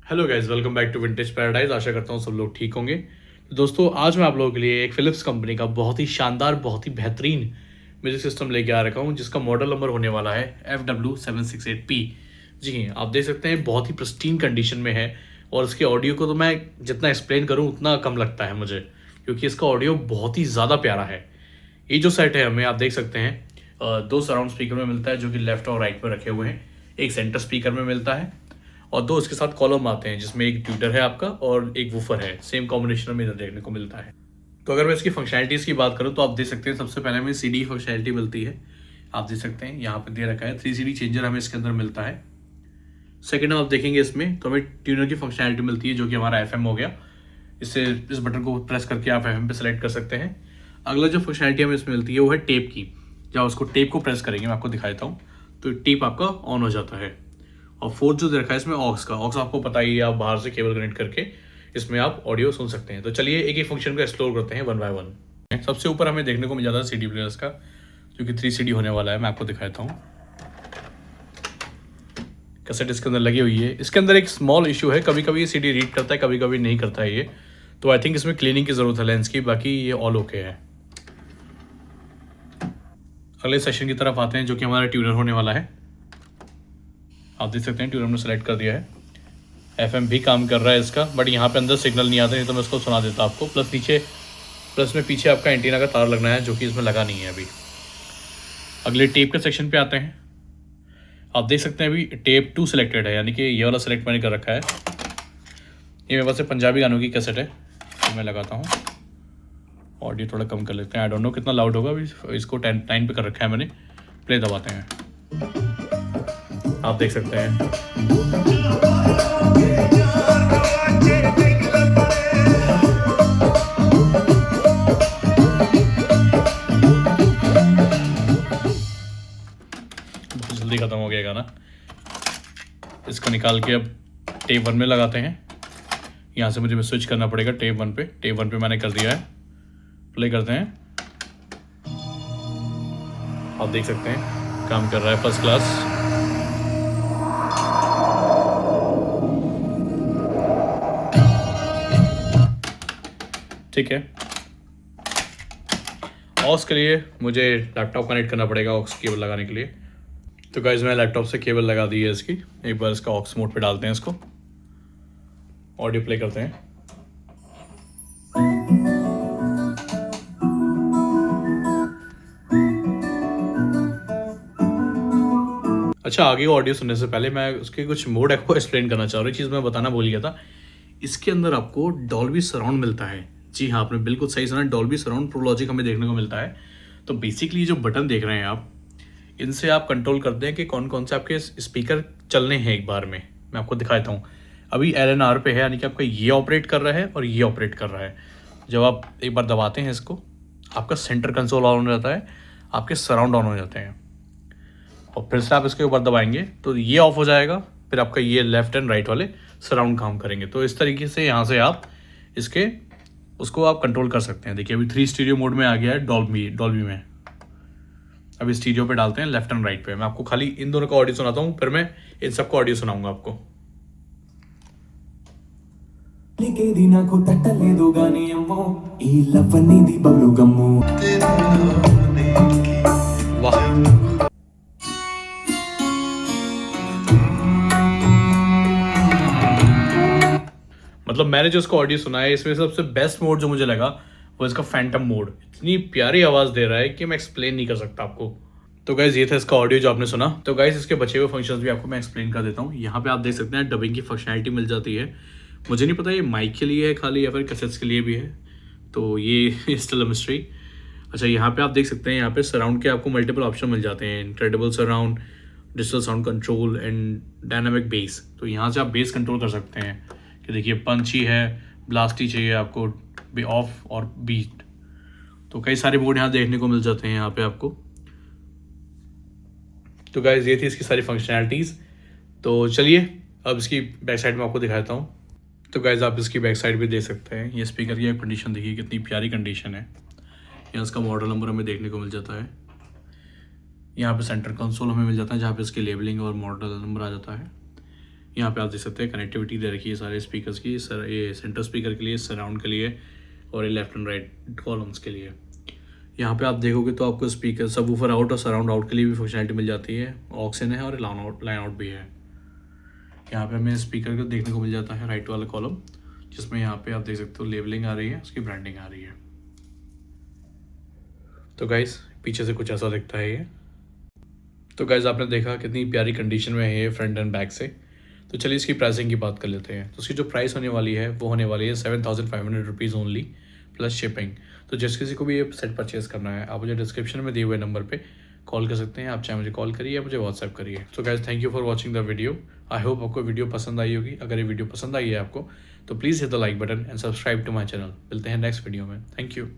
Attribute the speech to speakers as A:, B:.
A: Hello guys, welcome back to vintage paradise. आशा करता हूँ सब लोग ठीक होंगे। तो दोस्तों, आज मैं आप लोगों के लिए एक फिलिप्स कंपनी का बहुत ही शानदार, बहुत ही बेहतरीन म्यूजिक सिस्टम लेके आ रखा हूँ, जिसका मॉडल नंबर होने वाला है FW768P। जी हाँ, आप देख सकते हैं बहुत ही प्रिस्टीन कंडीशन में है। और इसके ऑडियो को तो मैं जितना एक्सप्लेन करूँ उतना कम लगता है मुझे, क्योंकि इसका ऑडियो बहुत ही ज़्यादा प्यारा है। ये जो सेट है हमें, आप देख सकते हैं, दो सराउंड स्पीकर में मिलता है जो कि लेफ्ट और राइट में रखे हुए हैं। एक सेंटर स्पीकर में मिलता है और दो इसके साथ कॉलम आते हैं, जिसमें एक ट्यूटर है आपका और एक वूफर है। सेम कॉम्बिनेशन में इधर देखने को मिलता है। तो अगर मैं इसकी फंक्शनैलिटीज़ की बात करूँ तो आप देख सकते हैं, सबसे पहले हमें CD फंक्शनैलिटी मिलती है। आप देख सकते हैं यहाँ पे दे रखा है 3CD चेंजर हमें इसके अंदर मिलता है। सेकेंड आप देखेंगे इसमें तो हमें ट्यूनर की फंक्शनैलिटी मिलती है, जो कि हमारा FM हो गया। इससे इस बटन को प्रेस करके आप FM पे सेलेक्ट कर सकते हैं। अगला जो फंक्शनैलिटी हमें इसमें मिलती है वो है टेप की। जब उसको टेप को प्रेस करेंगे, मैं आपको दिखा देता हूँ, तो टेप आपका ऑन हो जाता है। और फोर्थ जो दे रखा है इसमें ऑक्स का। ऑक्स आपको पता ही है, आप बाहर से केबल कनेक्ट करके इसमें आप ऑडियो सुन सकते हैं। तो चलिए एक एक फंक्शन को एक्सप्लोर करते हैं वन बाय वन। सबसे ऊपर हमें देखने को मिल जाता है CD प्लेयर्स का, जो कि 3CD होने वाला है। मैं आपको दिखाता हूँ, कैसेट इसके अंदर लगी हुई है। इसके अंदर एक स्मॉल इशू है, कभी कभी ये CD रीड करता है, कभी कभी नहीं करता है ये। तो आई थिंक इसमें क्लीनिंग की ज़रूरत है लेंस की, बाकी ये ऑल ओके है। अगले सेशन की तरफ आते हैं, जो कि हमारा ट्यूनर होने वाला है। आप देख सकते हैं ट्यूनर में सेलेक्ट कर दिया है। FM भी काम कर रहा है इसका, बट यहाँ पे अंदर सिग्नल नहीं आता, नहीं तो मैं इसको सुना देता आपको। प्लस में पीछे आपका एंटीना का तार लगना है, जो कि इसमें लगा नहीं है अभी। अगले टेप के सेक्शन पे आते हैं। आप देख सकते हैं अभी टेप 2 सिलेक्टेड है, यानी कि ये वाला सेलेक्ट मैंने कर रखा है। ये मेरे पास से पंजाबी गानों की कैसेट है, तो मैं लगाता हूँ। ऑडियो थोड़ा कम कर लेते हैं, आई डोंट नो कितना लाउड होगा। अभी इसको 10 पे कर रखा है मैंने। प्ले दबाते हैं, आप देख सकते हैं। बहुत जल्दी ख़त्म हो गया गाना। इसको निकाल के अब टेप 1 में लगाते हैं। यहाँ से मुझे स्विच करना पड़ेगा टेप 1 पे। टेप 1 पे मैंने कर दिया है, प्ले करते हैं। आप देख सकते हैं काम कर रहा है फर्स्ट क्लास। ठीक है, ऑक्स के लिए मुझे लैपटॉप कनेक्ट करना पड़ेगा ऑक्स केबल लगाने के लिए। तो गाइस, मैं लैपटॉप से केबल लगा दी है इसकी। एक बार इसका ऑक्स मोड पे डालते हैं इसको, ऑडियो प्ले करते हैं। अच्छा, आगे ऑडियो सुनने से पहले मैं उसके कुछ मोड आपको एक्सप्लेन करना चाह रहा हूँ। चीज़ मैं बताना भूल गया था। इसके अंदर आपको डॉल्बी सराउंड मिलता है। जी हाँ, आपने बिल्कुल सही सुना, डॉल्बी सराउंड प्रो लॉजिक हमें देखने को मिलता है। तो बेसिकली जो बटन देख रहे हैं आप, इनसे आप कंट्रोल करते हैं कि कौन कौन से आपके स्पीकर चलने हैं एक बार में। मैं आपको दिखा देता हूँ। अभी LNR पे है, यानी कि आपका ये ऑपरेट कर रहा है और ये ऑपरेट कर रहा है। जब आप एक बार दबाते हैं इसको, आपका सेंटर कंसोल ऑन हो जाता है, आपके सराउंड ऑन हो जाते हैं। और फिर से आप इसके ऊपर दबाएंगे तो ये ऑफ हो जाएगा, फिर आपका ये लेफ्ट एंड राइट वाले सराउंड काम करेंगे। तो इस तरीके से यहाँ से आप उसको आप कंट्रोल कर सकते हैं। देखिए अभी 3 स्टीरियो मोड में आ गया है डॉल्बी में। अभी स्टीरियो पे डालते हैं लेफ्ट एंड राइट पे। मैं आपको खाली इन दोनों का ऑडियो सुनाता हूँ, फिर मैं इन सबका ऑडियो सुनाऊंगा आपको। वाह, मतलब मैंने जो इसका ऑडियो सुना है, इसमें सबसे बेस्ट मोड जो मुझे लगा वो इसका फैंटम मोड। इतनी प्यारी आवाज़ दे रहा है कि मैं एक्सप्लेन नहीं कर सकता आपको। तो गाइज, ये था इसका ऑडियो जो आपने सुना। तो गाइज, इसके बचे हुए फंक्शंस भी आपको मैं एक्सप्लेन कर देता हूँ। यहाँ पे आप देख सकते हैं डबिंग की फंक्शनैलिटी मिल जाती है। मुझे नहीं पता ये माइक के लिए है खाली या फिर कैसेट्स के लिए भी है, तो ये स्टिल अ मिस्ट्री। अच्छा, यहाँ पे आप देख सकते हैं, यहाँ पे सराउंड के आपको मल्टीपल ऑप्शन मिल जाते हैं। Incredible surround, digital sound control and dynamic base. तो यहाँ से आप बेस कंट्रोल कर सकते हैं कि देखिए पंची है, ब्लास्टी चाहिए आपको, बी ऑफ और बीट। तो कई सारे मोड यहाँ देखने को मिल जाते हैं यहाँ पे आपको। तो गाइज, ये थी इसकी सारी फंक्शनैलिटीज़। तो चलिए अब इसकी बैक साइड में आपको दिखाता हूँ। तो गाइज, आप इसकी बैक साइड भी देख सकते हैं। ये स्पीकर की कंडीशन देखिए, कितनी प्यारी कंडीशन है। यहाँ इसका मॉडल नंबर हमें देखने को मिल जाता है। यहाँ पे सेंटर कंसोल हमें मिल जाता है, जहाँ पे इसकी लेबलिंग और मॉडल नंबर आ जाता है। यहाँ पे आप देख सकते हैं कनेक्टिविटी दे रखी है सारे स्पीकर्स की, सर ये सेंटर स्पीकर के लिए, सराउंड के लिए और ये लेफ्ट एंड राइट कॉलम्स के लिए। यहाँ पे आप देखोगे तो आपको स्पीकर सबवूफर आउट और सराउंड आउट के लिए भी फंक्शनलिटी मिल जाती है, ऑक्स इन है और लाइन आउट भी है। यहाँ पे हमें स्पीकर को देखने को मिल जाता है राइट वाला कॉलम, जिसमें यहाँ पे आप देख सकते हो लेबलिंग आ रही है, उसकी ब्रांडिंग आ रही है। तो गाइस पीछे से कुछ ऐसा दिखता है ये। तो गाइस आपने देखा कितनी प्यारी कंडीशन में है ये फ्रंट एंड बैक से। तो चलिए इसकी प्राइसिंग की बात कर लेते हैं। तो उसकी जो प्राइस होने वाली है वो होने वाली है 7500 रुपीज़ ओनली प्लस शिपिंग। तो जिस किसी को भी ये सेट परचेज़ करना है आप मुझे डिस्क्रिप्शन में दिए हुए नंबर पे कॉल कर सकते हैं। आप चाहे मुझे कॉल करिए या मुझे व्हाट्सएप करिए। तो guys thank you for watching the video. I hope आपको वीडियो पसंद आई होगी। अगर ये वीडियो पसंद आई है आपको तो please hit the like button and subscribe to my channel. मिलते हैं नेक्स्ट वीडियो में। Thank you.